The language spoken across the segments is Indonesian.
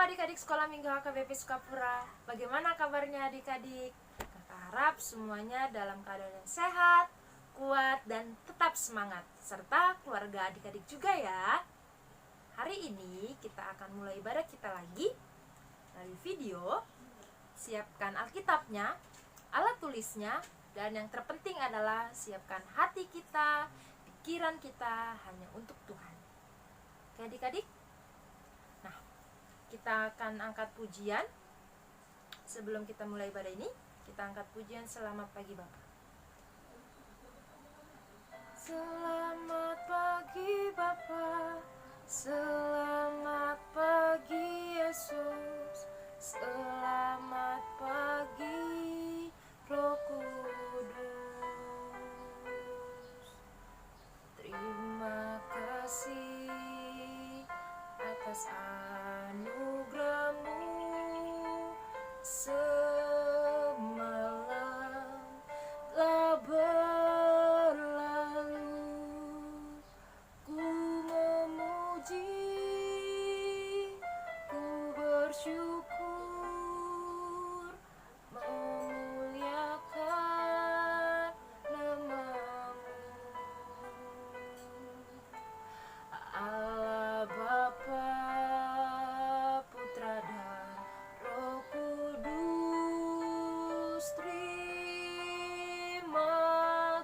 adik-adik sekolah Minggu HKBP Sukapura. Bagaimana kabarnya adik-adik? Kakak harap semuanya dalam keadaan yang sehat, kuat, dan tetap semangat. Serta keluarga adik-adik juga ya. Hari ini kita akan mulai ibadah kita lagi. Dari video, siapkan Alkitabnya, alat tulisnya, dan yang terpenting adalah siapkan hati kita, pikiran kita hanya untuk Tuhan. Oke adik-adik? Nah, kita akan angkat pujian. Sebelum kita mulai ibadah ini, kita angkat pujian Selamat Pagi Bapa. Selamat pagi Bapa, selamat pagi Yesus, selamat pagi Roh Kudus. Terima kasih atas anugerah-Mu. Semalam telah berlalu, ku memuji, ku bersyukur, memuliakan nama-Mu. Allah Bapa, Putra dan Roh Kudus, terima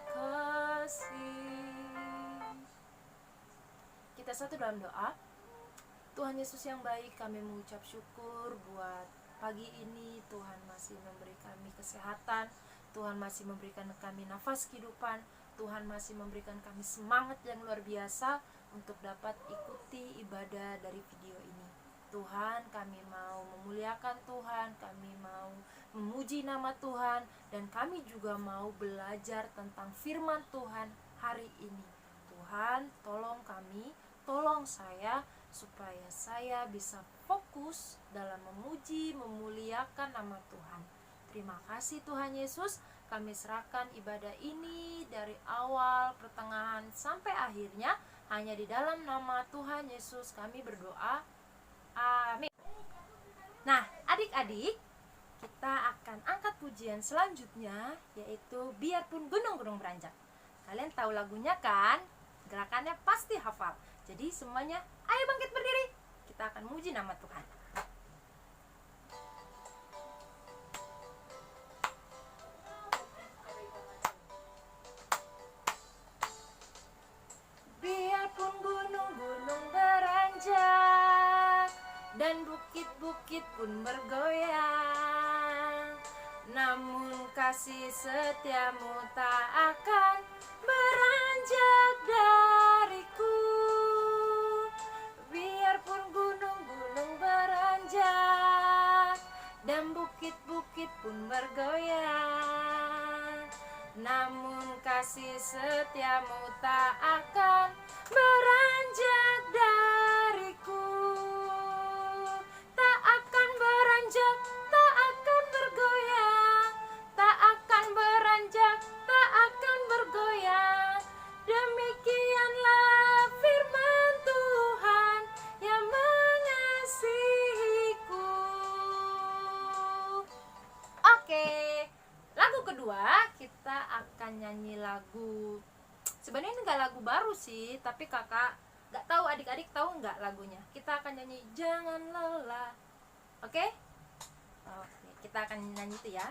kasih. Kita satu dalam doa. Tuhan Yesus yang baik, kami mengucap syukur buat pagi ini. Tuhan masih memberi kami kesehatan, Tuhan masih memberikan kami nafas kehidupan, Tuhan masih memberikan kami semangat yang luar biasa untuk dapat ikuti ibadah dari video ini. Tuhan, kami mau memuliakan Tuhan, kami mau memuji nama Tuhan, dan kami juga mau belajar tentang firman Tuhan hari ini. Tuhan, tolong kami, tolong saya, supaya saya bisa fokus dalam memuji, memuliakan nama Tuhan. Terima kasih Tuhan Yesus, kami serahkan ibadah ini dari awal, pertengahan, sampai akhirnya, hanya di dalam nama Tuhan Yesus kami berdoa. Amin. Nah, adik-adik, kita akan angkat pujian selanjutnya, yaitu Biarpun Gunung-Gunung Beranjak. Kalian tahu lagunya kan? Gerakannya pasti hafal. Jadi semuanya, ayo bangkit berdiri. Kita akan muji nama Tuhan. Biarpun gunung-gunung beranjak dan bukit-bukit pun bergoyang, namun kasih setiamu tak akan beranjak dariku. Biarpun gunung-gunung beranjak dan bukit-bukit pun bergoyang, namun kasih setiamu tak akan beranjak dariku. Tak akan beranjak, tak akan bergoyang, tak akan beranjak, tak akan bergoyang. Demikianlah firman Tuhan yang mengasihiku. Oke, lagu kedua kita akan nyanyi lagu. Sebenarnya ini nggak lagu baru sih, tapi kakak nggak tahu adik-adik tahu nggak lagunya. Kita akan nyanyi Jangan Lelah. Oke? Oke, kita akan nyanyi itu ya.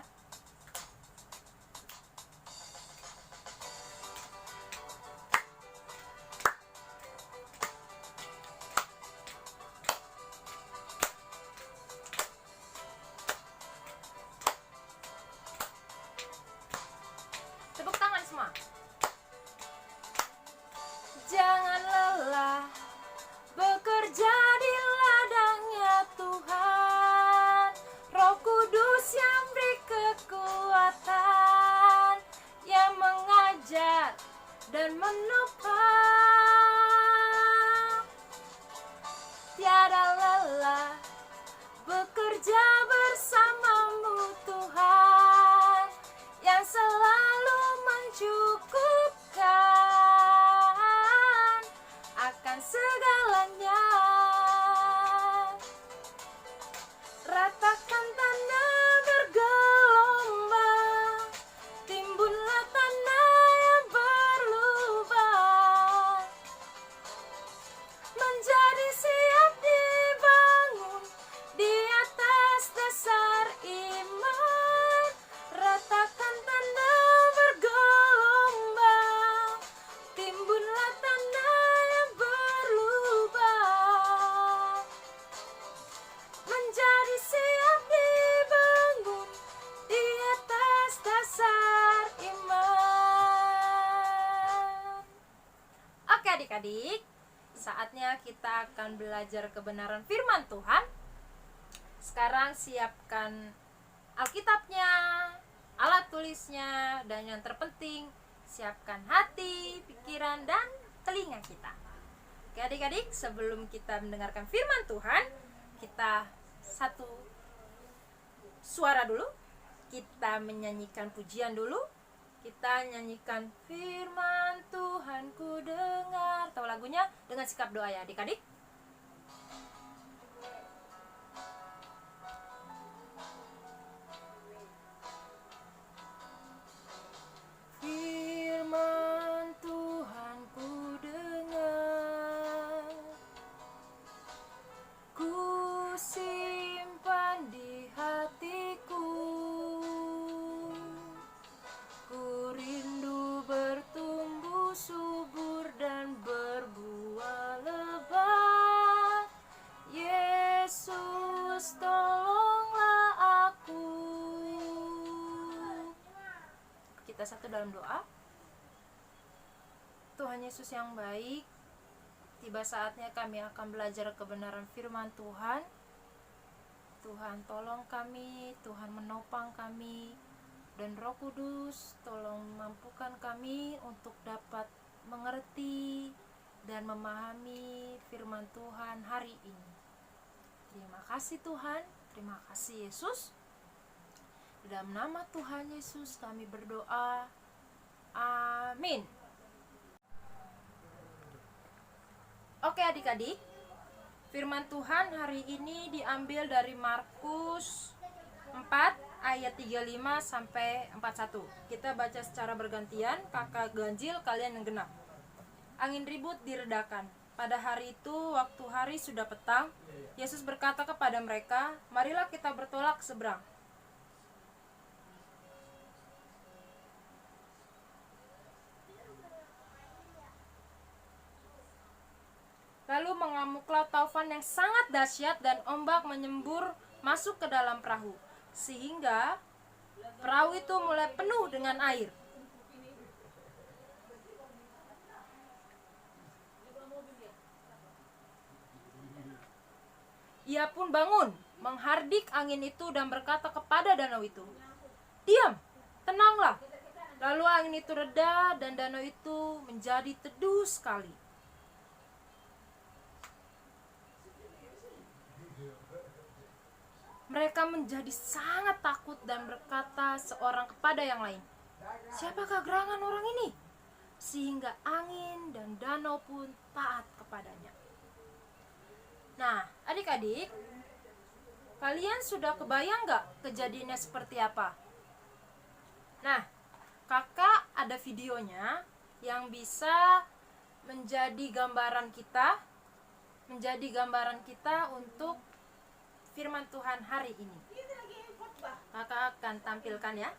Tepuk tangan semua. Jangan lelah bekerja di ladangnya Tuhan. Roh Kudus yang beri kekuatan, yang mengajar dan menopang. Tiada lelah bekerja bersamamu Tuhan, yang selalu mencukupkan akan segalanya. adik-adik, saatnya kita akan belajar kebenaran firman Tuhan. Sekarang siapkan Alkitabnya, alat tulisnya, dan yang terpenting siapkan hati, pikiran, dan telinga kita. Oke adik-adik, sebelum kita mendengarkan firman Tuhan, kita satu suara dulu. Kita menyanyikan pujian dulu. Kita nyanyikan firman Tuhan ku dengar. Tahu lagunya? Dengan sikap doa ya adik-adik. Firman Tuhan ku dengar, ku simpan di hatiku, ku rindu bertumbuh subur dan berbuah lebat. Yesus tolonglah aku. Kita satu dalam doa. Tuhan Yesus yang baik, tiba saatnya kami akan belajar kebenaran firman Tuhan. Tuhan tolong kami, Tuhan menopang kami, dan Roh Kudus tolong mampukan kami untuk dapat mengerti dan memahami firman Tuhan hari ini. Terima kasih Tuhan, terima kasih Yesus. Dalam nama Tuhan Yesus kami berdoa. Amin. Oke adik-adik, firman Tuhan hari ini diambil dari Markus 4 ayat 35 sampai 41. Kita baca secara bergantian, kakak ganjil, kalian yang genap. Angin ribut diredakan. Pada hari itu, waktu hari sudah petang, Yesus berkata kepada mereka, "Marilah kita bertolak ke seberang." Lalu mengamuklah taufan yang sangat dahsyat dan ombak menyembur masuk ke dalam perahu, sehingga perahu itu mulai penuh dengan air. Ia pun bangun, menghardik angin itu dan berkata kepada danau itu, "Diam, tenanglah." Lalu angin itu reda dan danau itu menjadi teduh sekali. Mereka menjadi sangat takut dan berkata seorang kepada yang lain, "Siapakah gerangan orang ini?" Sehingga angin dan danau pun taat kepadanya. Nah, adik-adik, kalian sudah kebayang gak kejadiannya seperti apa? Nah, kakak ada videonya yang bisa menjadi gambaran kita untuk firman Tuhan hari ini. Kakak akan tampilkan ya.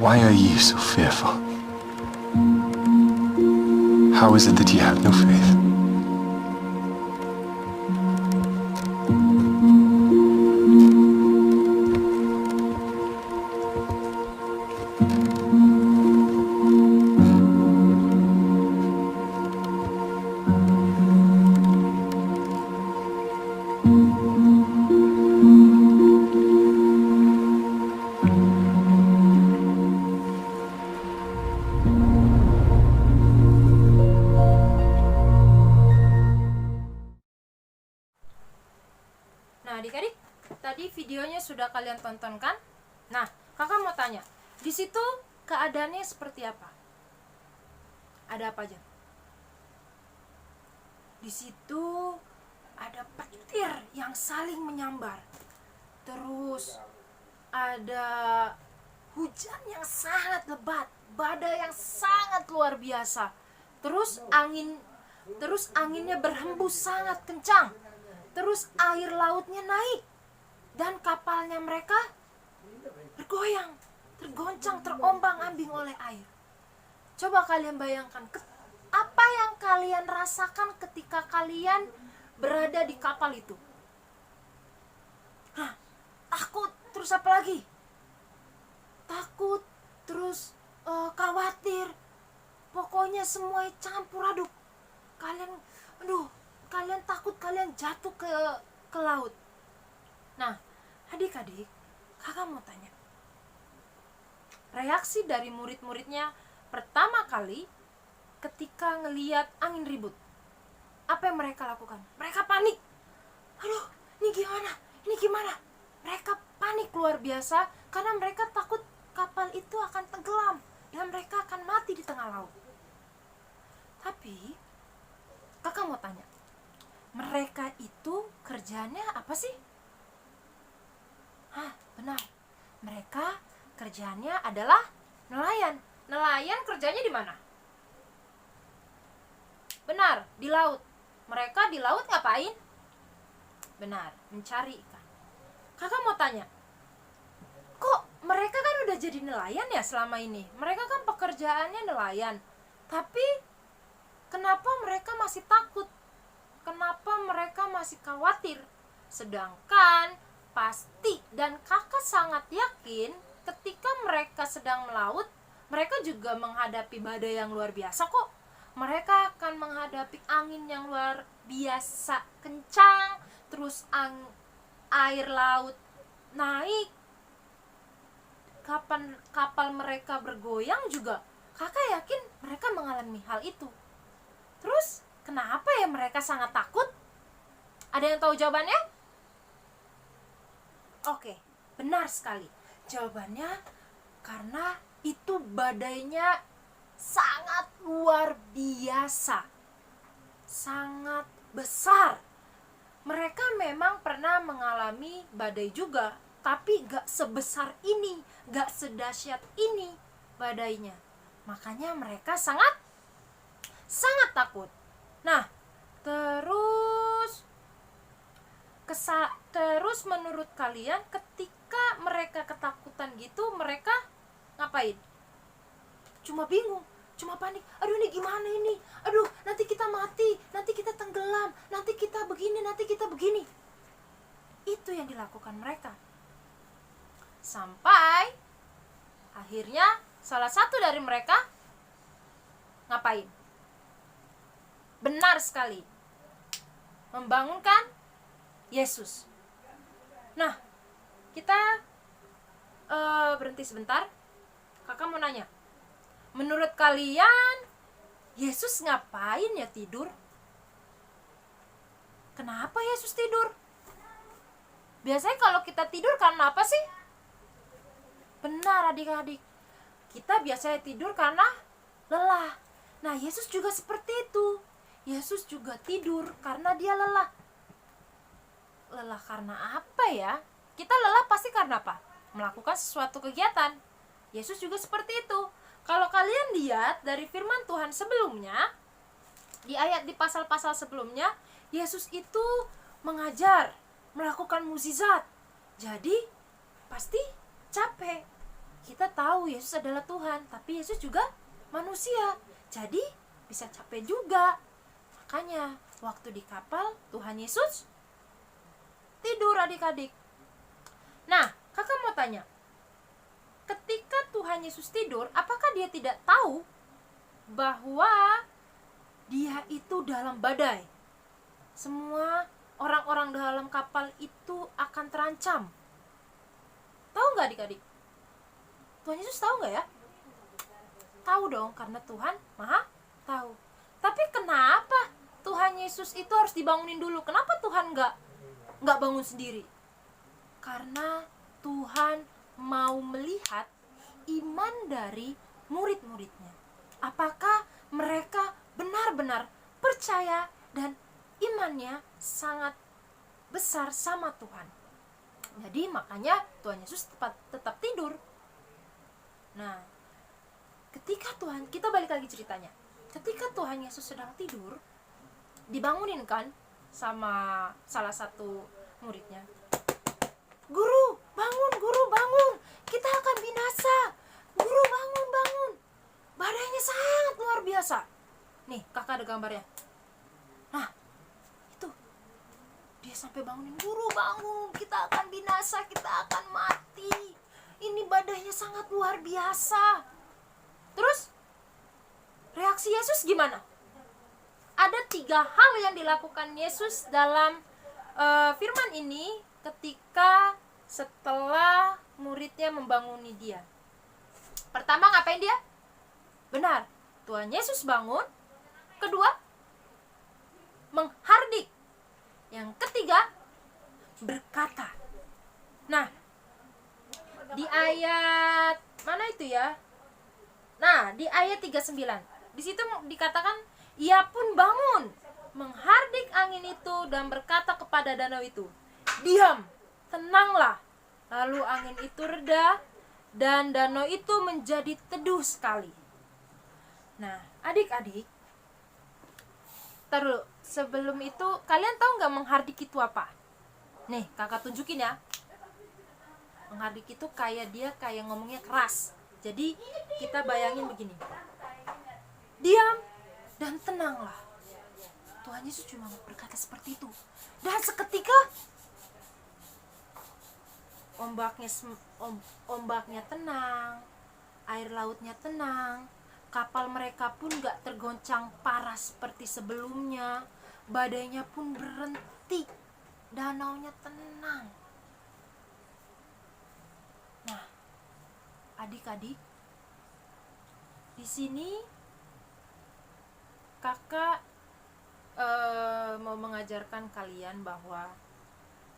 Why are you so fearful? How is it that you have no faith? Nah, adik-adik, tadi videonya sudah kalian tonton kan? Nah, kakak mau tanya, di situ keadaannya seperti apa? Ada apa aja? Di situ ada petir yang saling menyambar. Terus ada hujan yang sangat lebat, badai yang sangat luar biasa. Terus anginnya berhembus sangat kencang. Terus air lautnya naik dan kapalnya mereka bergoyang, tergoncang, terombang-ambing oleh air. Coba kalian bayangkan apa yang kalian rasakan ketika kalian berada di kapal itu. Hah, takut, terus apa lagi? Takut, terus khawatir. Pokoknya semua campur aduk. Kalian takut kalian jatuh ke laut. Nah, adik-adik, kakak mau tanya. Reaksi dari murid-muridnya pertama kali ketika ngeliat angin ribut, apa yang mereka lakukan? Mereka panik. Aduh, ini gimana? Ini gimana? Mereka panik luar biasa karena mereka takut kapal itu akan tenggelam dan mereka akan mati di tengah laut. Tapi kakak mau tanya, mereka itu kerjanya apa sih? Benar. Mereka kerjanya adalah nelayan. Nelayan kerjanya di mana? Benar, di laut. Mereka di laut ngapain? Benar, mencari ikan. Kakak mau tanya, kok mereka kan udah jadi nelayan ya selama ini? Mereka kan pekerjaannya nelayan. Tapi kenapa mereka masih takut? Kenapa mereka masih khawatir? Sedangkan pasti dan kakak sangat yakin ketika mereka sedang melaut, mereka juga menghadapi badai yang luar biasa kok. Mereka akan menghadapi angin yang luar biasa kencang, terus air laut naik, kapal mereka bergoyang juga. Kakak yakin mereka mengalami hal itu. Terus kenapa ya mereka sangat takut? Ada yang tahu jawabannya? Oke, benar sekali. Jawabannya karena itu badainya sangat luar biasa, sangat besar. Mereka memang pernah mengalami badai juga, tapi gak sebesar ini, gak sedahsyat ini badainya. Makanya mereka sangat takut. Nah, terus menurut kalian ketika mereka ketakutan gitu, mereka ngapain? Cuma bingung, cuma panik. Aduh, ini gimana ini? Aduh, nanti kita mati, nanti kita tenggelam, nanti kita begini, nanti kita begini. Itu yang dilakukan mereka. Sampai akhirnya salah satu dari mereka ngapain? Benar sekali, membangunkan Yesus. Nah, kita berhenti sebentar. Kakak mau nanya, menurut kalian Yesus ngapain ya tidur? Kenapa Yesus tidur? Biasanya kalau kita tidur karena apa sih? Benar adik-adik, kita biasanya tidur karena lelah. Nah, Yesus juga seperti itu. Yesus juga tidur karena dia lelah. Lelah karena apa ya? Kita lelah pasti karena apa? Melakukan sesuatu kegiatan. Yesus juga seperti itu. Kalau kalian lihat dari firman Tuhan sebelumnya, di pasal-pasal sebelumnya, Yesus itu mengajar, melakukan mukjizat. Jadi pasti capek. kita tahu Yesus adalah Tuhan, tapi Yesus juga manusia, jadi bisa capek juga. Makanya waktu di kapal Tuhan Yesus tidur adik-adik. Nah, kakak mau tanya, ketika Tuhan Yesus tidur, apakah dia tidak tahu bahwa dia itu dalam badai? Semua orang-orang dalam kapal itu akan terancam. Tahu nggak adik-adik? Tuhan Yesus tahu nggak ya? Tahu dong, karena Tuhan Maha tahu. Tapi kenapa Tuhan Yesus itu harus dibangunin dulu? Kenapa Tuhan nggak bangun sendiri? Karena Tuhan mau melihat iman dari murid-muridnya. Apakah mereka benar-benar percaya dan imannya sangat besar sama Tuhan. Jadi makanya Tuhan Yesus tetap tidur. Nah, ketika kita balik lagi ceritanya. Ketika Tuhan Yesus sedang tidur, dibangunin kan sama salah satu muridnya. Guru, bangun, kita akan binasa. Guru, bangun. Badainya sangat luar biasa. Nih, kakak ada gambarnya. Nah, itu dia sampai bangunin, guru bangun, kita akan binasa, kita akan mati. Ini badainya sangat luar biasa. Terus reaksi Yesus gimana? Ada 3 hal yang dilakukan Yesus dalam firman ini ketika setelah muridnya membanguni dia. Pertama, ngapain dia? Benar, Tuhan Yesus bangun. Kedua, menghardik. Yang ketiga, berkata. Nah, di ayat mana itu ya? Nah, di ayat 39. Di situ dikatakan, ia pun bangun, menghardik angin itu dan berkata kepada danau itu, diam, tenanglah. Lalu angin itu reda dan danau itu menjadi teduh sekali. Nah, adik-adik, taruh sebelum itu kalian tahu nggak menghardik itu apa? Nih, kakak tunjukin ya. Menghardik itu kayak ngomongnya keras. Jadi kita bayangin begini, diam dan tenanglah. Tuhan Yesus cuma berkata seperti itu. Dan seketika ombaknya tenang, air lautnya tenang, kapal mereka pun gak tergoncang parah seperti sebelumnya, badainya pun berhenti, danaunya tenang. Nah, adik-adik, di sini kakak mau mengajarkan kalian bahwa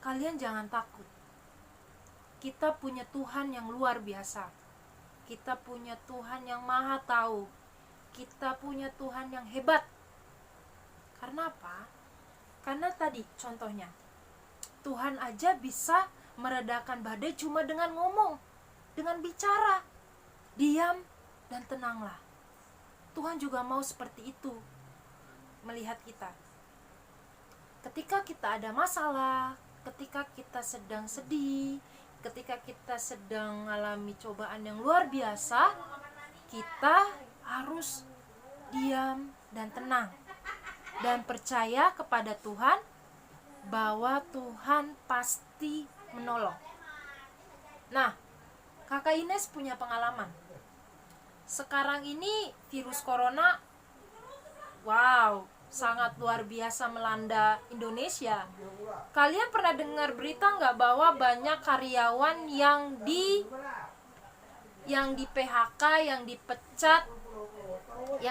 kalian jangan takut. Kita punya Tuhan yang luar biasa. Kita punya Tuhan yang maha tahu. Kita punya Tuhan yang hebat. Karena apa? Karena tadi contohnya, Tuhan aja bisa meredakan badai cuma dengan ngomong, dengan bicara. Diam dan tenanglah. Tuhan juga mau seperti itu melihat kita. Ketika kita ada masalah, ketika kita sedang sedih, ketika kita sedang mengalami cobaan yang luar biasa, kita harus diam dan tenang dan percaya kepada Tuhan bahwa Tuhan pasti menolong. Nah, kakak Ines punya pengalaman. Sekarang ini virus corona, wow, sangat luar biasa melanda Indonesia. Kalian pernah dengar berita nggak bahwa banyak karyawan yang di PHK, yang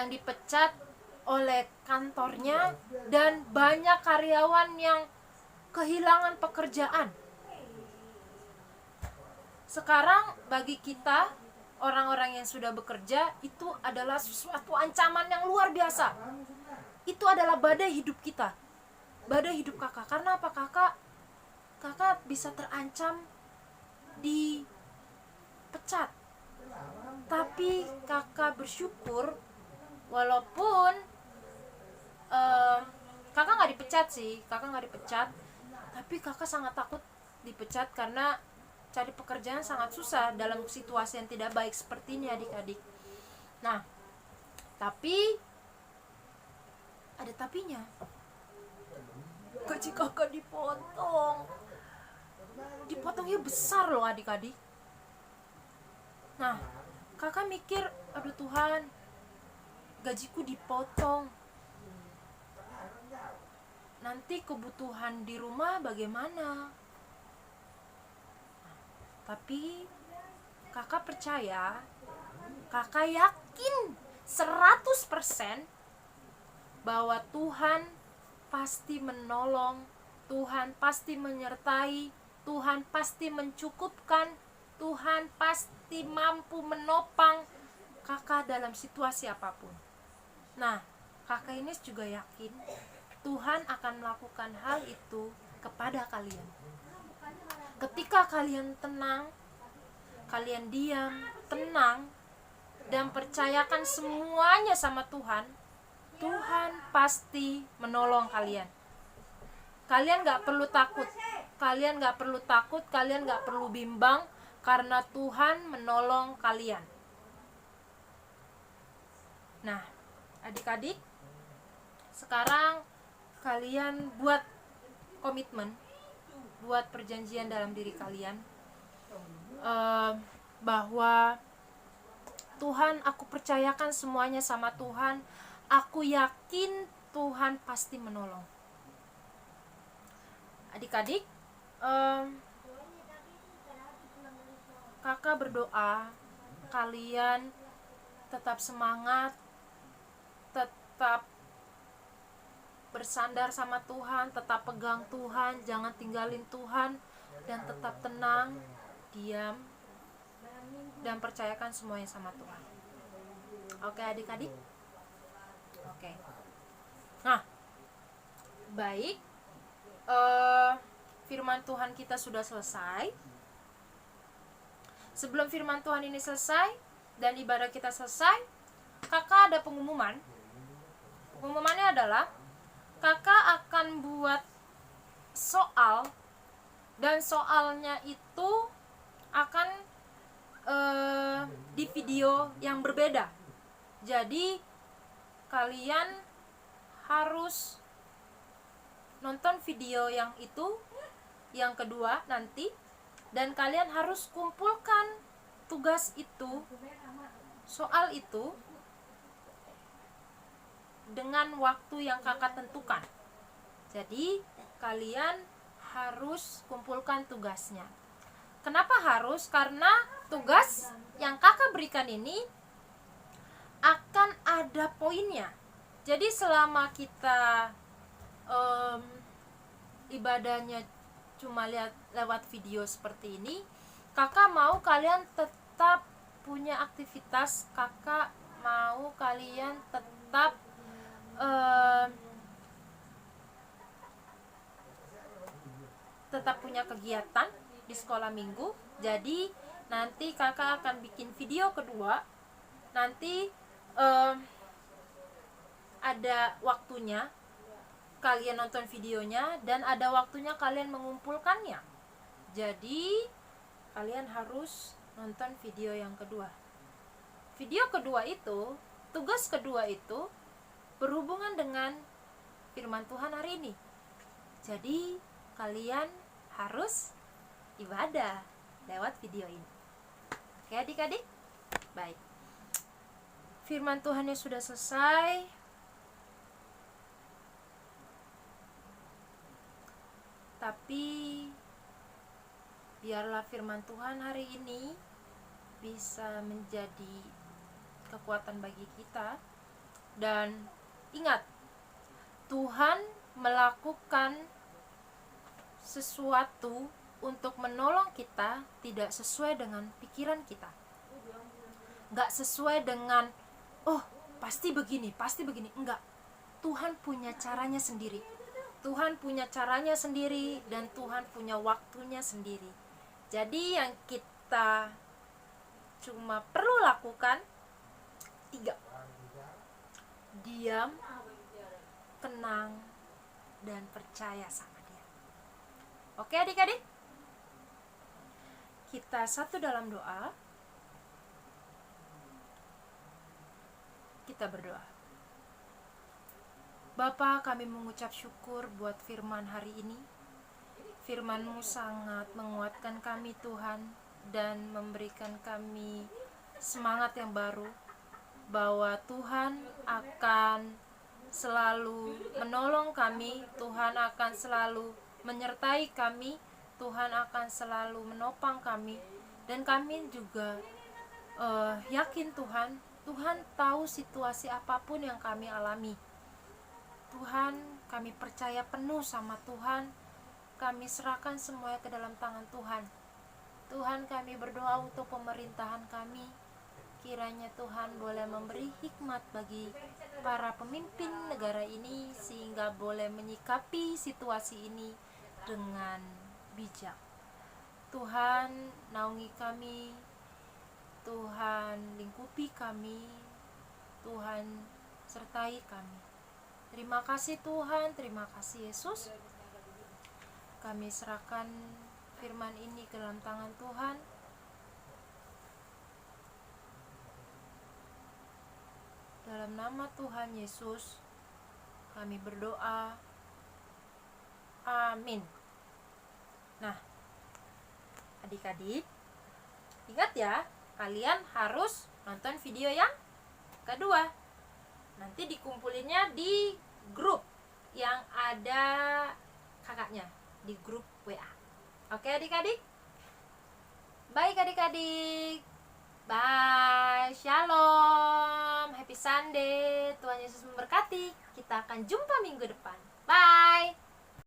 dipecat oleh kantornya, dan banyak karyawan yang kehilangan pekerjaan. Sekarang bagi kita, orang-orang yang sudah bekerja, itu adalah suatu ancaman yang luar biasa. Itu adalah badai hidup kita, badai hidup kakak. Karena apa? Kakak bisa terancam dipecat. Tapi kakak bersyukur, walaupun kakak nggak dipecat, tapi kakak sangat takut dipecat karena cari pekerjaan sangat susah dalam situasi yang tidak baik seperti ini adik-adik. Nah, tapi ada tapinya. Gaji kakak dipotongnya besar loh adik-adik. Nah, kakak mikir, aduh Tuhan, gajiku dipotong, nanti kebutuhan di rumah bagaimana? Tapi kakak percaya, kakak yakin 100% bahwa Tuhan pasti menolong, Tuhan pasti menyertai, Tuhan pasti mencukupkan, Tuhan pasti mampu menopang kakak dalam situasi apapun. Nah, kakak ini juga yakin Tuhan akan melakukan hal itu kepada kalian. Ketika kalian tenang, kalian diam, tenang, dan percayakan semuanya sama Tuhan, Tuhan pasti menolong kalian. Kalian gak perlu takut, kalian gak perlu bimbang, karena Tuhan menolong kalian. Nah, adik-adik, sekarang kalian buat komitmen, buat perjanjian dalam diri kalian, bahwa Tuhan, aku percayakan semuanya sama Tuhan. Aku yakin Tuhan pasti menolong. Adik-adik, kakak berdoa kalian tetap semangat, tetap bersandar sama Tuhan, tetap pegang Tuhan, jangan tinggalin Tuhan, dan tetap tenang, diam, dan percayakan semuanya sama Tuhan. Oke adik-adik? Oke. Nah, baik, firman Tuhan kita sudah selesai. Sebelum firman Tuhan ini selesai dan ibadah kita selesai, kakak ada pengumuman. Pengumumannya adalah kakak akan buat soal, dan soalnya itu akan di video yang berbeda. Jadi kalian harus nonton video yang itu, yang kedua nanti, dan kalian harus kumpulkan tugas itu, soal itu, dengan waktu yang kakak tentukan. Jadi kalian harus kumpulkan tugasnya. Kenapa harus? Karena tugas yang kakak berikan ini akan ada poinnya. Jadi selama kita ibadahnya cuma lihat lewat video seperti ini, kakak mau kalian tetap punya aktivitas, kakak mau kalian tetap punya kegiatan di sekolah minggu. Jadi nanti kakak akan bikin video kedua. Nanti ada waktunya kalian nonton videonya, dan ada waktunya kalian mengumpulkannya. Jadi kalian harus nonton video yang kedua. Video kedua itu, tugas kedua itu berhubungan dengan firman Tuhan hari ini. Jadi kalian harus ibadah lewat video ini. Oke adik-adik? Baik. Firman Tuhannya sudah selesai. Tapi biarlah firman Tuhan hari ini bisa menjadi kekuatan bagi kita. Dan ingat, Tuhan melakukan sesuatu untuk menolong kita tidak sesuai dengan pikiran kita. Gak sesuai dengan, oh pasti begini, enggak. Tuhan punya caranya sendiri. Tuhan punya caranya sendiri, dan Tuhan punya waktunya sendiri. Jadi yang kita cuma perlu lakukan 3. Diam, tenang, dan percaya sama Dia. Oke adik-adik? Kita satu dalam doa. Kita berdoa. Bapa, kami mengucap syukur buat firman hari ini. Firman-Mu sangat menguatkan kami Tuhan, dan memberikan kami semangat yang baru, bahwa Tuhan akan selalu menolong kami, Tuhan akan selalu menyertai kami, Tuhan akan selalu menopang kami. Dan kami juga yakin Tuhan tahu situasi apapun yang kami alami. Tuhan, kami percaya penuh sama Tuhan. Kami serahkan semuanya ke dalam tangan Tuhan. Tuhan, kami berdoa untuk pemerintahan kami. Kiranya Tuhan boleh memberi hikmat bagi para pemimpin negara ini, sehingga boleh menyikapi situasi ini dengan bijak. Tuhan, naungi kami. Tuhan, lingkupi kami. Tuhan, sertai kami. Terima kasih Tuhan, terima kasih Yesus. Kami serahkan firman ini ke dalam tangan Tuhan. Dalam nama Tuhan Yesus, kami berdoa. Amin. Nah, adik-adik, ingat ya, kalian harus nonton video yang kedua. Nanti dikumpulinnya di grup yang ada kakaknya, di grup WA. Oke adik-adik? Baik adik-adik. Bye. Shalom. Happy Sunday. Tuhan Yesus memberkati. Kita akan jumpa minggu depan. Bye.